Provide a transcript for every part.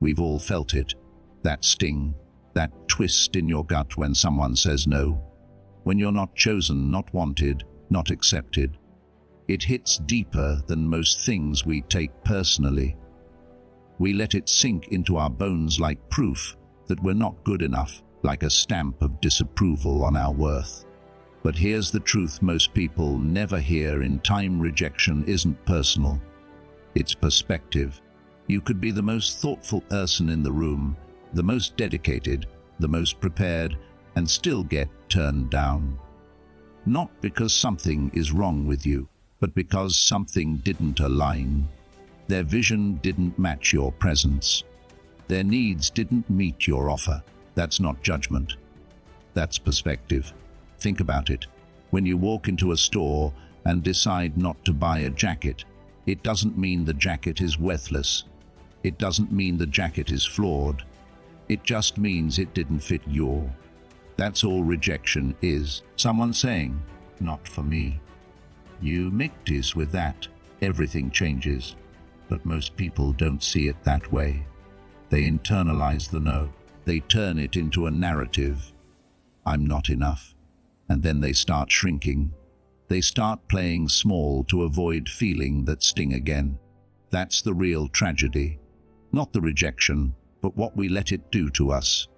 We've all felt it. That sting, that twist in your gut when someone says no. When you're not chosen, not wanted, not accepted. It hits deeper than most things we take personally. We let it sink into our bones like proof that we're not good enough, like a stamp of disapproval on our worth. But here's the truth most people never hear in time: rejection isn't personal. It's perspective. You could be the most thoughtful person in the room, the most dedicated, the most prepared, and still get turned down. Not because something is wrong with you, but because something didn't align. Their vision didn't match your presence. Their needs didn't meet your offer. That's not judgment. That's perspective. Think about it. When you walk into a store and decide not to buy a jacket, it doesn't mean the jacket is worthless. It doesn't mean the jacket is flawed. It just means it didn't fit you. That's all rejection is. Someone saying, "Not for me." You make peace with that. Everything changes. But most people don't see it that way. They internalize the no. They turn it into a narrative. I'm not enough. And then they start shrinking. They start playing small to avoid feeling that sting again. That's the real tragedy. Not the rejection, but what we let it do to us.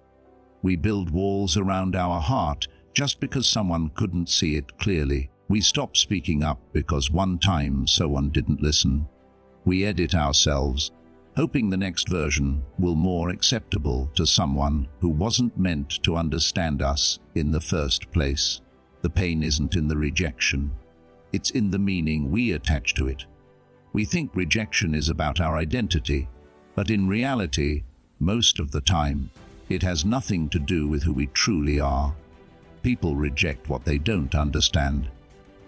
We build walls around our heart just because someone couldn't see it clearly. We stop speaking up because one time someone didn't listen. We edit ourselves, hoping the next version will be more acceptable to someone who wasn't meant to understand us in the first place. The pain isn't in the rejection. It's in the meaning we attach to it. We think rejection is about our identity, but in reality, most of the time, it has nothing to do with who we truly are. People reject what they don't understand.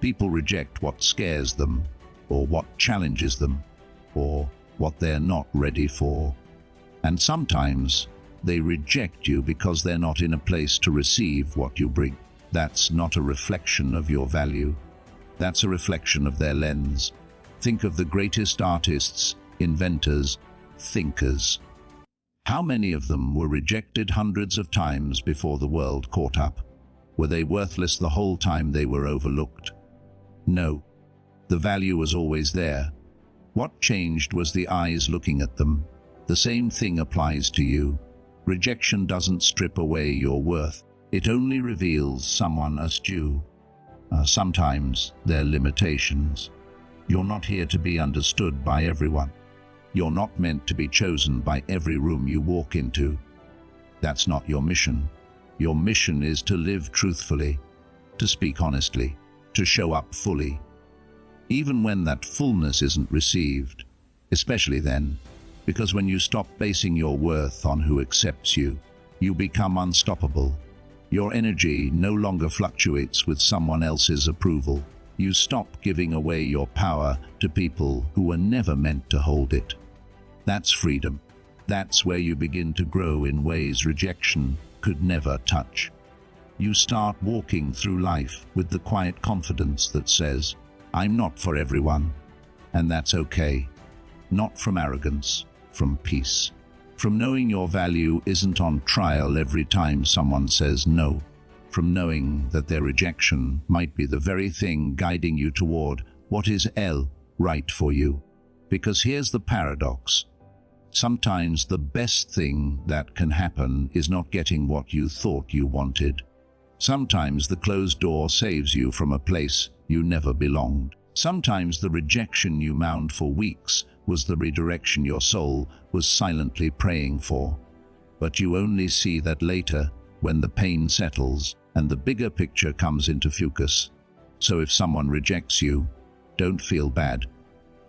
People reject what scares them, or what challenges them, or what they're not ready for. And sometimes they reject you because they're not in a place to receive what you bring. That's not a reflection of your value. That's a reflection of their lens. Think of the greatest artists, inventors, thinkers. How many of them were rejected hundreds of times before the world caught up? Were they worthless the whole time they were overlooked? No. The value was always there. What changed was the eyes looking at them. The same thing applies to you. Rejection doesn't strip away your worth. It only reveals someone as you. Sometimes their limitations. You're not here to be understood by everyone. You're not meant to be chosen by every room you walk into. That's not your mission. Your mission is to live truthfully, to speak honestly, to show up fully. Even when that fullness isn't received, especially then, because when you stop basing your worth on who accepts you, you become unstoppable. Your energy no longer fluctuates with someone else's approval. You stop giving away your power to people who were never meant to hold it. That's freedom. That's where you begin to grow in ways rejection could never touch. You start walking through life with the quiet confidence that says, "I'm not for everyone," and that's okay. Not from arrogance, from peace. From knowing your value isn't on trial every time someone says no. From knowing that their rejection might be the very thing guiding you toward what is right for you. Because here's the paradox. Sometimes the best thing that can happen is not getting what you thought you wanted. Sometimes the closed door saves you from a place you never belonged. Sometimes the rejection you mourned for weeks was the redirection your soul was silently praying for. But you only see that later, when the pain settles and the bigger picture comes into focus. So if someone rejects you, don't feel bad.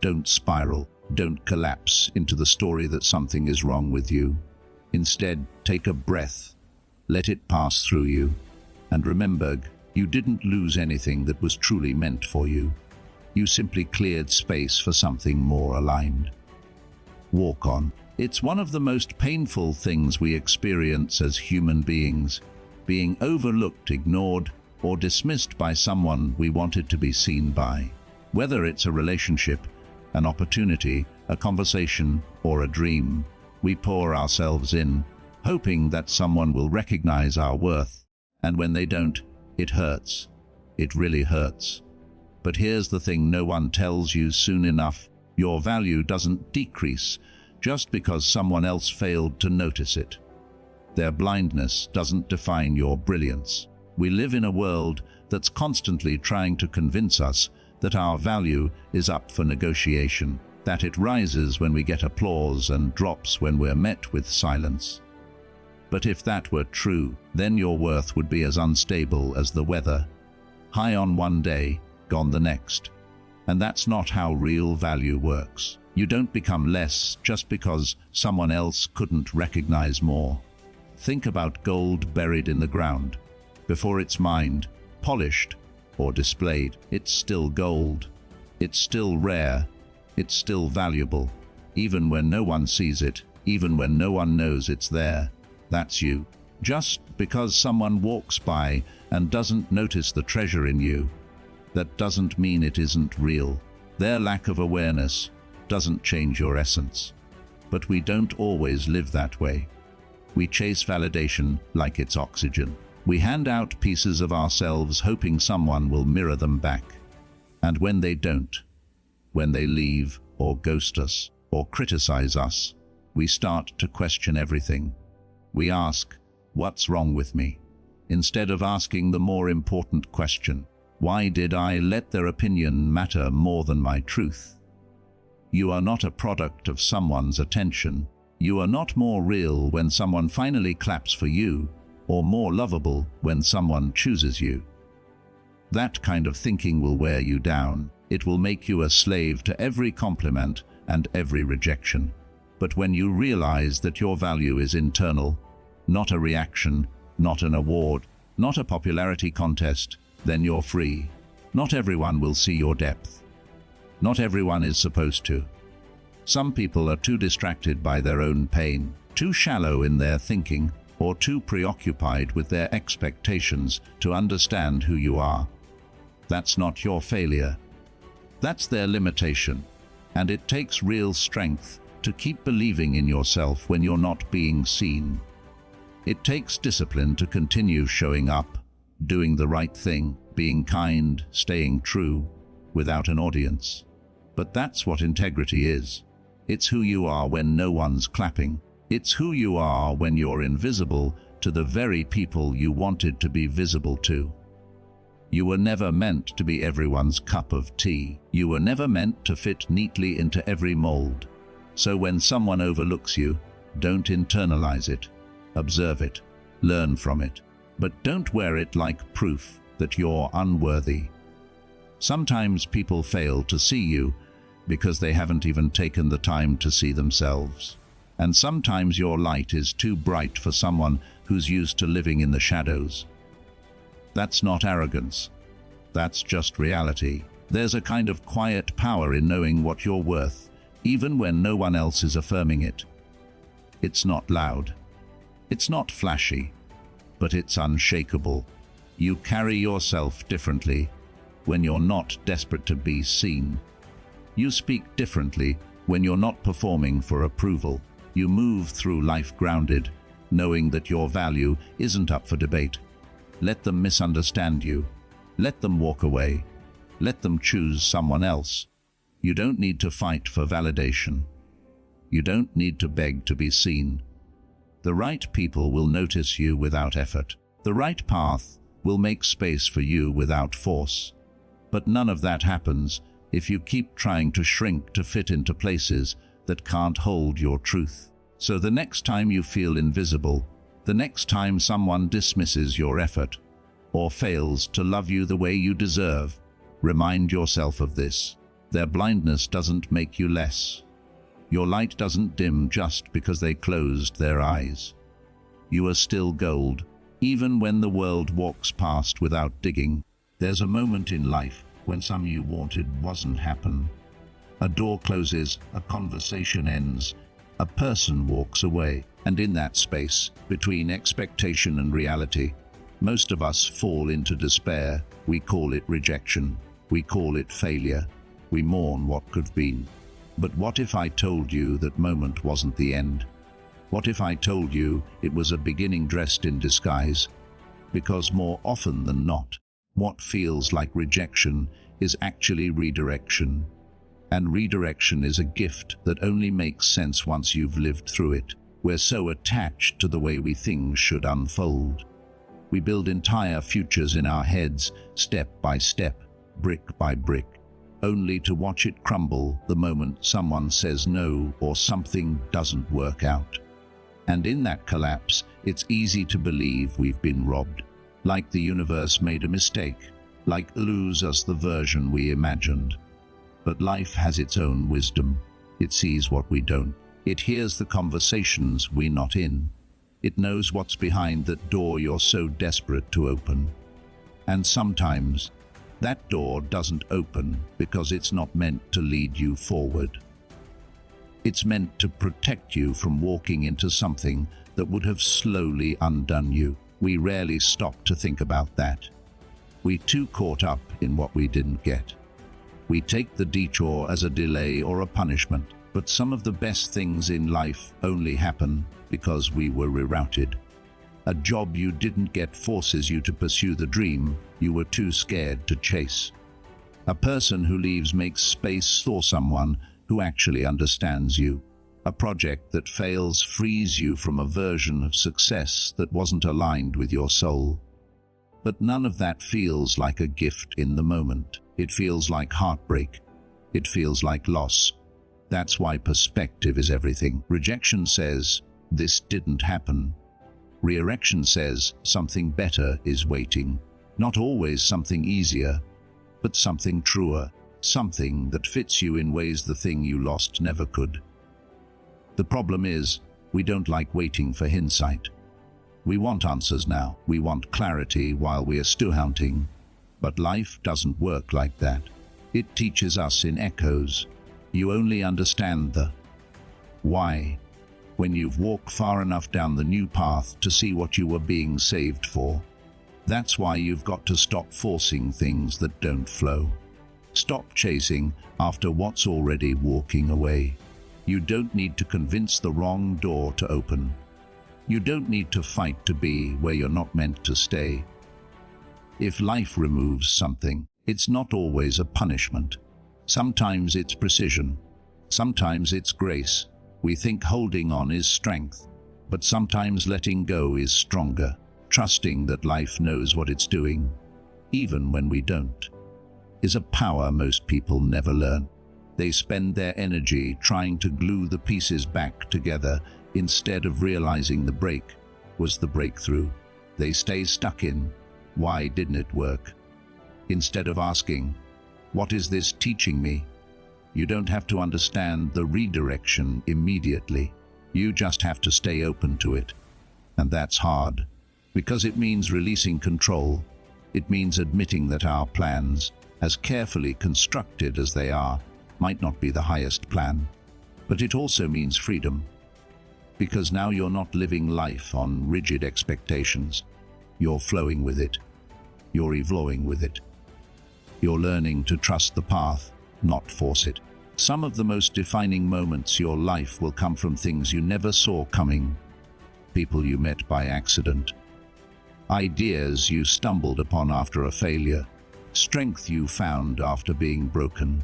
Don't spiral. Don't collapse into the story that something is wrong with you. Instead, take a breath. Let it pass through you. And remember, you didn't lose anything that was truly meant for you. You simply cleared space for something more aligned. Walk on. It's one of the most painful things we experience as human beings, being overlooked, ignored, or dismissed by someone we wanted to be seen by. Whether it's a relationship, an opportunity, a conversation, or a dream, We pour ourselves in, hoping that someone will recognize our worth, and when they don't, it hurts. It really hurts. But here's the thing no one tells you soon enough: your value doesn't decrease just because someone else failed to notice it. Their blindness doesn't define your brilliance. We live in a world that's constantly trying to convince us that our value is up for negotiation, that it rises when we get applause and drops when we're met with silence. But if that were true, then your worth would be as unstable as the weather, high on one day, gone the next. And that's not how real value works. You don't become less just because someone else couldn't recognize more. Think about gold buried in the ground. Before it's mined, polished, or displayed, it's still gold. It's still rare. It's still valuable. Even when no one sees it, even when no one knows it's there. That's you. Just because someone walks by and doesn't notice the treasure in you, that doesn't mean it isn't real. Their lack of awareness doesn't change your essence. But we don't always live that way. We chase validation like it's oxygen. We hand out pieces of ourselves hoping someone will mirror them back. And when they don't, when they leave or ghost us or criticize us, we start to question everything. We ask, "What's wrong with me?" instead of asking the more important question, "Why did I let their opinion matter more than my truth?" You are not a product of someone's attention. You are not more real when someone finally claps for you, or more lovable when someone chooses you. That kind of thinking will wear you down. It will make you a slave to every compliment and every rejection. But when you realize that your value is internal, not a reaction, not an award, not a popularity contest, then you're free. Not everyone will see your depth. Not everyone is supposed to. Some people are too distracted by their own pain, too shallow in their thinking, or too preoccupied with their expectations to understand who you are. That's not your failure. That's their limitation, and it takes real strength to keep believing in yourself when you're not being seen. It takes discipline to continue showing up, doing the right thing, being kind, staying true, without an audience. But that's what integrity is. It's who you are when no one's clapping. It's who you are when you're invisible to the very people you wanted to be visible to. You were never meant to be everyone's cup of tea. You were never meant to fit neatly into every mold. So when someone overlooks you, don't internalize it. Observe it. Learn from it. But don't wear it like proof that you're unworthy. Sometimes people fail to see you because they haven't even taken the time to see themselves. And sometimes your light is too bright for someone who's used to living in the shadows. That's not arrogance. That's just reality. There's a kind of quiet power in knowing what you're worth, even when no one else is affirming it. It's not loud. It's not flashy, but it's unshakable. You carry yourself differently when you're not desperate to be seen. You speak differently when you're not performing for approval. You move through life grounded, knowing that your value isn't up for debate. Let them misunderstand you. Let them walk away. Let them choose someone else. You don't need to fight for validation. You don't need to beg to be seen. The right people will notice you without effort. The right path will make space for you without force. But none of that happens if you keep trying to shrink to fit into places that can't hold your truth. So the next time you feel invisible, the next time someone dismisses your effort or fails to love you the way you deserve, remind yourself of this. Their blindness doesn't make you less. Your light doesn't dim just because they closed their eyes. You are still gold, even when the world walks past without digging. There's a moment in life when something you wanted wasn't happen. A door closes, a conversation ends, a person walks away, and in that space, between expectation and reality, most of us fall into despair. We call it rejection. We call it failure. We mourn what could have been. But what if I told you that moment wasn't the end? What if I told you it was a beginning dressed in disguise? Because more often than not, what feels like rejection is actually redirection. And redirection is a gift that only makes sense once you've lived through it. We're so attached to the way we things should unfold. We build entire futures in our heads, step by step, brick by brick, only to watch it crumble the moment someone says no or something doesn't work out. And in that collapse, it's easy to believe we've been robbed, like the universe made a mistake, like lose us the version we imagined. But life has its own wisdom. It sees what we don't. It hears the conversations we're not in. It knows what's behind that door you're so desperate to open. And sometimes, that door doesn't open because it's not meant to lead you forward. It's meant to protect you from walking into something that would have slowly undone you. We rarely stop to think about that. We're too caught up in what we didn't get. We take the detour as a delay or a punishment, but some of the best things in life only happen because we were rerouted. A job you didn't get forces you to pursue the dream you were too scared to chase. A person who leaves makes space for someone who actually understands you. A project that fails frees you from a version of success that wasn't aligned with your soul. But none of that feels like a gift in the moment. It feels like heartbreak. It feels like loss. That's why perspective is everything. Rejection says, this didn't happen. Redirection says, something better is waiting. Not always something easier, but something truer. Something that fits you in ways the thing you lost never could. The problem is, we don't like waiting for hindsight. We want answers now. We want clarity while we are still hunting. But life doesn't work like that. It teaches us in echoes. You only understand the why when you've walked far enough down the new path to see what you were being saved for. That's why you've got to stop forcing things that don't flow. Stop chasing after what's already walking away. You don't need to convince the wrong door to open. You don't need to fight to be where you're not meant to stay. If life removes something, it's not always a punishment. Sometimes it's precision. Sometimes it's grace. We think holding on is strength, but sometimes letting go is stronger. Trusting that life knows what it's doing, even when we don't, is a power most people never learn. They spend their energy trying to glue the pieces back together instead of realizing the break was the breakthrough. They stay stuck in, why didn't it work? Instead of asking, what is this teaching me? You don't have to understand the redirection immediately. You just have to stay open to it. And that's hard, because it means releasing control. It means admitting that our plans, as carefully constructed as they are, might not be the highest plan. But it also means freedom, because now you're not living life on rigid expectations. You're flowing with it. You're evolving with it. You're learning to trust the path, not force it. Some of the most defining moments your life will come from things you never saw coming. People you met by accident. Ideas you stumbled upon after a failure. Strength you found after being broken.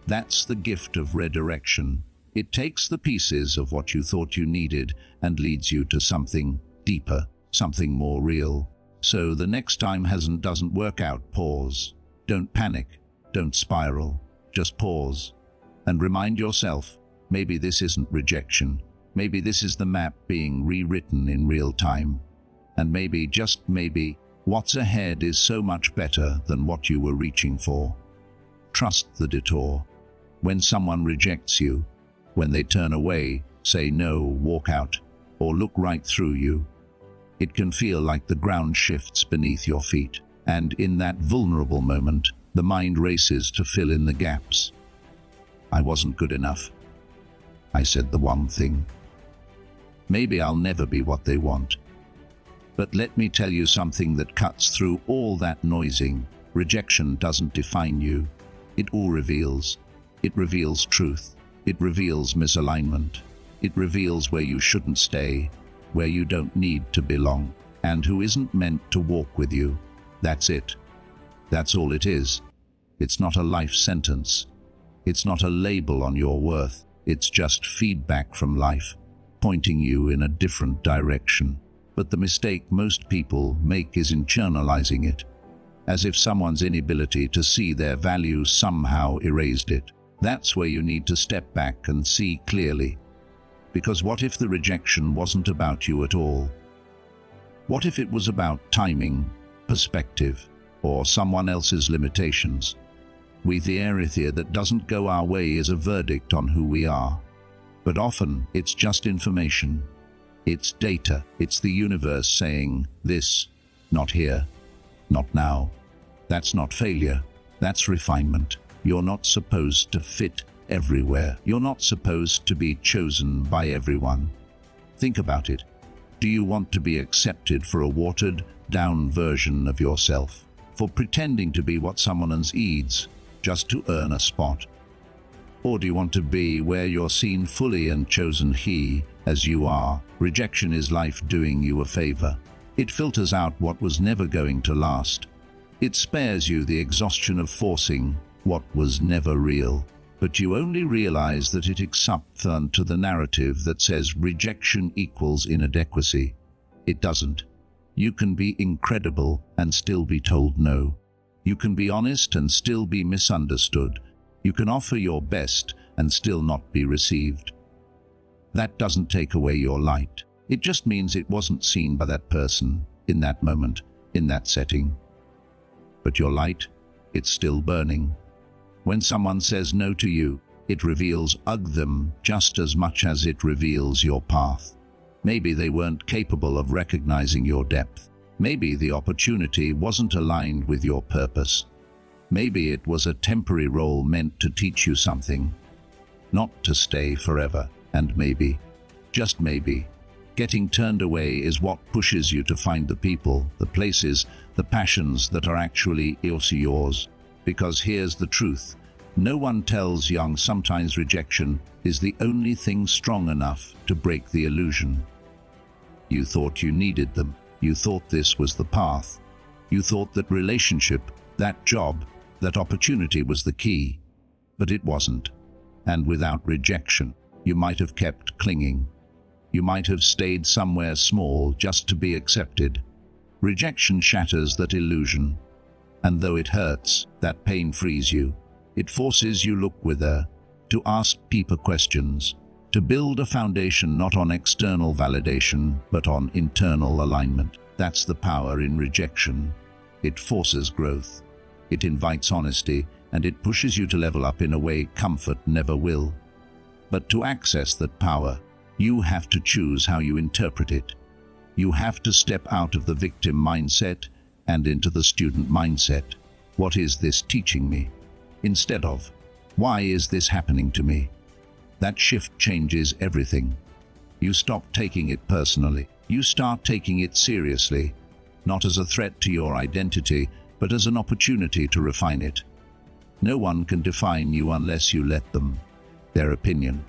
That's the gift of redirection. It takes the pieces of what you thought you needed and leads you to something deeper, something more real. So the next time doesn't work out, pause. Don't panic. Don't spiral. Just pause. And remind yourself, maybe this isn't rejection. Maybe this is the map being rewritten in real time. And maybe, just maybe, what's ahead is so much better than what you were reaching for. Trust the detour. When someone rejects you, when they turn away, say no, walk out, or look right through you, it can feel like the ground shifts beneath your feet. And in that vulnerable moment, the mind races to fill in the gaps. I wasn't good enough. I said the one thing. Maybe I'll never be what they want. But let me tell you something that cuts through all that noising. Rejection doesn't define you. It all reveals. It reveals truth. It reveals misalignment. It reveals where you shouldn't stay, where you don't need to belong, and who isn't meant to walk with you. That's it. That's all it is. It's not a life sentence. It's not a label on your worth. It's just feedback from life, pointing you in a different direction. But the mistake most people make is internalizing it, as if someone's inability to see their value somehow erased it. That's where you need to step back and see clearly. Because what if the rejection wasn't about you at all? What if it was about timing, perspective, or someone else's limitations? The area that doesn't go our way is a verdict on who we are. But often, it's just information. It's data. It's the universe saying, this, not here, not now. That's not failure. That's refinement. You're not supposed to fit everywhere. You're not supposed to be chosen by everyone. Think about it. Do you want to be accepted for a watered-down version of yourself? For pretending to be what someone else needs, just to earn a spot? Or do you want to be where you're seen fully and chosen as you are? Rejection is life doing you a favor. It filters out what was never going to last. It spares you the exhaustion of forcing what was never real. But you only realize that it accepts to the narrative that says rejection equals inadequacy. It doesn't. You can be incredible and still be told no. You can be honest and still be misunderstood. You can offer your best and still not be received. That doesn't take away your light. It just means it wasn't seen by that person, in that moment, in that setting. But your light, it's still burning. When someone says no to you, it reveals them just as much as it reveals your path. Maybe they weren't capable of recognizing your depth. Maybe the opportunity wasn't aligned with your purpose. Maybe it was a temporary role meant to teach you something, not to stay forever. And maybe, just maybe, getting turned away is what pushes you to find the people, the places, the passions that are actually yours. Because here's the truth. No one tells young sometimes rejection is the only thing strong enough to break the illusion. You thought you needed them. You thought this was the path. You thought that relationship, that job, that opportunity was the key. But it wasn't. And without rejection, you might have kept clinging. You might have stayed somewhere small just to be accepted. Rejection shatters that illusion. And though it hurts, that pain frees you. It forces you look within, to ask deeper questions, to build a foundation not on external validation, but on internal alignment. That's the power in rejection. It forces growth. It invites honesty, and it pushes you to level up in a way comfort never will. But to access that power, you have to choose how you interpret it. You have to step out of the victim mindset and into the student mindset. What is this teaching me? Instead of, why is this happening to me? That shift changes everything. You stop taking it personally. You start taking it seriously, not as a threat to your identity, but as an opportunity to refine it. No one can define you unless you let them. Their opinion,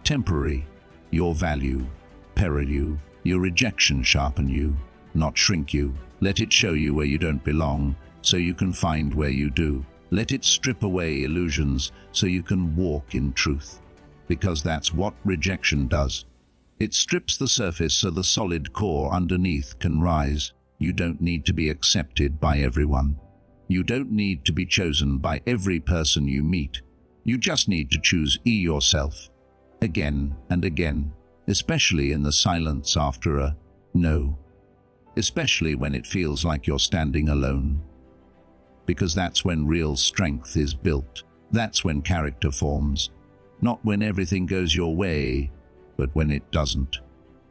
temporary. Your value, peril you. Your rejection sharpen you, not shrink you. Let it show you where you don't belong, so you can find where you do. Let it strip away illusions, so you can walk in truth. Because that's what rejection does. It strips the surface so the solid core underneath can rise. You don't need to be accepted by everyone. You don't need to be chosen by every person you meet. You just need to choose yourself. Again and again. Especially in the silence after a no. Especially when it feels like you're standing alone. Because that's when real strength is built. That's when character forms. Not when everything goes your way, but when it doesn't.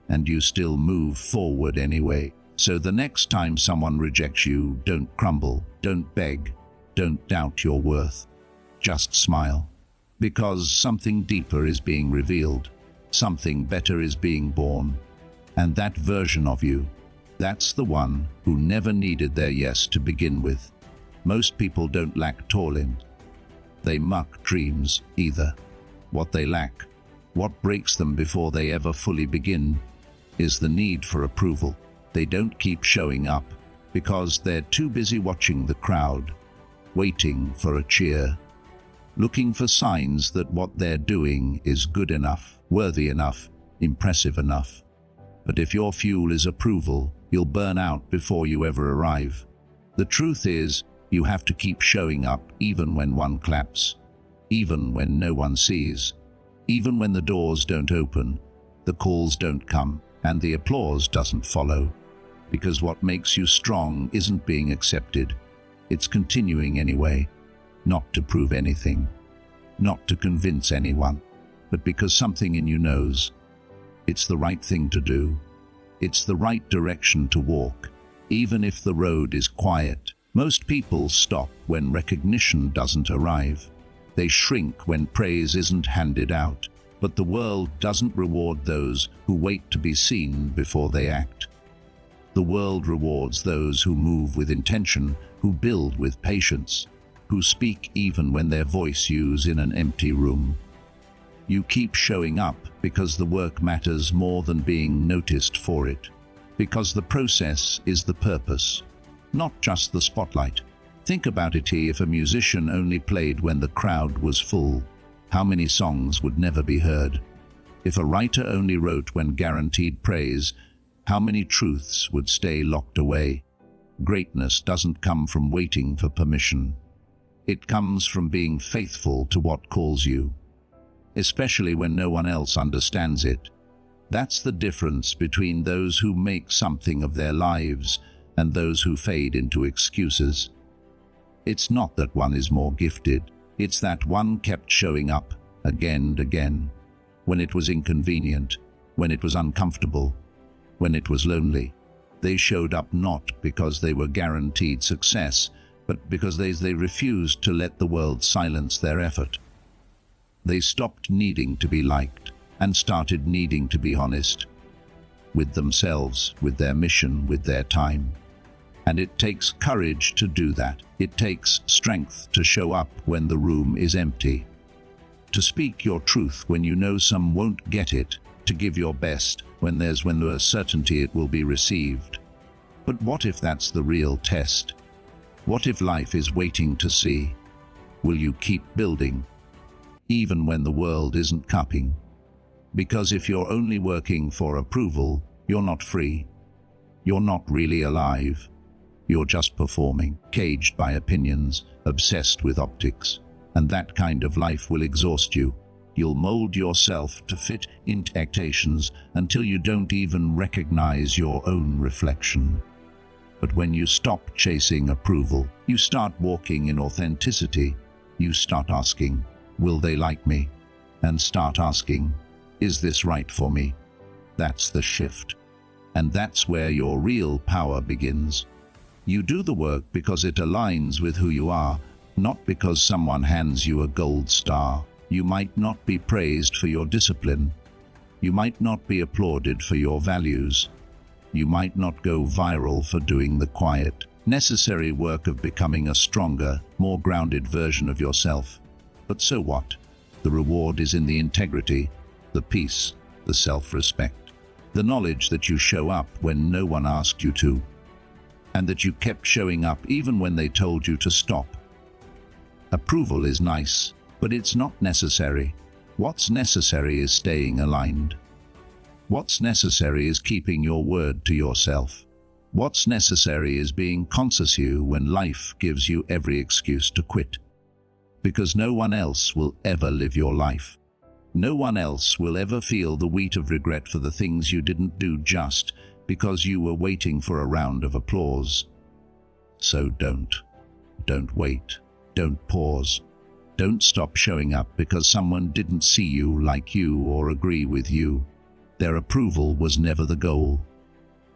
And you still move forward anyway. So the next time someone rejects you, don't crumble, don't beg, don't doubt your worth. Just smile. Because something deeper is being revealed. Something better is being born. And that version of you, that's the one who never needed their yes to begin with. Most people don't lack talent. They muck dreams either. What they lack, What breaks them before they ever fully begin is the need for approval. They don't keep showing up because they're too busy watching the crowd, waiting for a cheer, looking for signs that what they're doing is good enough, worthy enough, impressive enough. But if your fuel is approval, you'll burn out before you ever arrive. The truth is, you have to keep showing up even when one claps, even when no one sees, even when the doors don't open, the calls don't come, and the applause doesn't follow. Because what makes you strong isn't being accepted, it's continuing anyway, not to prove anything, not to convince anyone, but because something in you knows it's the right thing to do. It's the right direction to walk, even if the road is quiet. Most people stop when recognition doesn't arrive. They shrink when praise isn't handed out. But the world doesn't reward those who wait to be seen before they act. The world rewards those who move with intention, who build with patience, who speak even when their voice is in an empty room. You keep showing up because the work matters more than being noticed for it. Because the process is the purpose, not just the spotlight. Think about it here. If a musician only played when the crowd was full, how many songs would never be heard? If a writer only wrote when guaranteed praise, how many truths would stay locked away? Greatness doesn't come from waiting for permission. It comes from being faithful to what calls you, especially when no one else understands it. That's the difference between those who make something of their lives and those who fade into excuses. It's not that one is more gifted, it's that one kept showing up again and again, when it was inconvenient, when it was uncomfortable, when it was lonely. They showed up not because they were guaranteed success, but because they refused to let the world silence their effort. They stopped needing to be liked and started needing to be honest with themselves, with their mission, with their time. And it takes courage to do that. It takes strength to show up when the room is empty, to speak your truth when you know some won't get it, to give your best when there's certainty it will be received. But what if that's the real test? What if life is waiting to see? Will you keep building, even when the world isn't cupping? Because if you're only working for approval, you're not free. You're not really alive. You're just performing, caged by opinions, obsessed with optics. And that kind of life will exhaust you. You'll mold yourself to fit into expectations until you don't even recognize your own reflection. But when you stop chasing approval, you start walking in authenticity. You start asking, will they like me? And start asking, is this right for me? That's the shift. And that's where your real power begins. You do the work because it aligns with who you are, not because someone hands you a gold star. You might not be praised for your discipline. You might not be applauded for your values. You might not go viral for doing the quiet, necessary work of becoming a stronger, more grounded version of yourself. But so what? The reward is in the integrity, the peace, the self-respect, the knowledge that you show up when no one asked you to, and that you kept showing up even when they told you to stop. Approval is nice, but it's not necessary. What's necessary is staying aligned. What's necessary is keeping your word to yourself. What's necessary is being conscious you when life gives you every excuse to quit. Because no one else will ever live your life. No one else will ever feel the weight of regret for the things you didn't do just because you were waiting for a round of applause. So don't wait. Don't pause. Don't stop showing up because someone didn't see you like you or agree with you. Their approval was never the goal.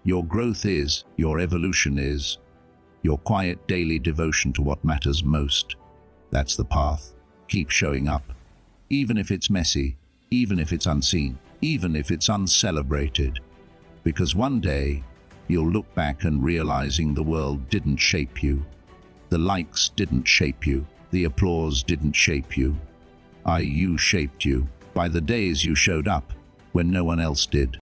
Your growth is, your evolution is, your quiet daily devotion to what matters most. That's the path. Keep showing up. Even if it's messy, even if it's unseen, even if it's uncelebrated. Because one day, you'll look back and realizing the world didn't shape you. The likes didn't shape you. The applause didn't shape you. You shaped you. by the days you showed up when no one else did.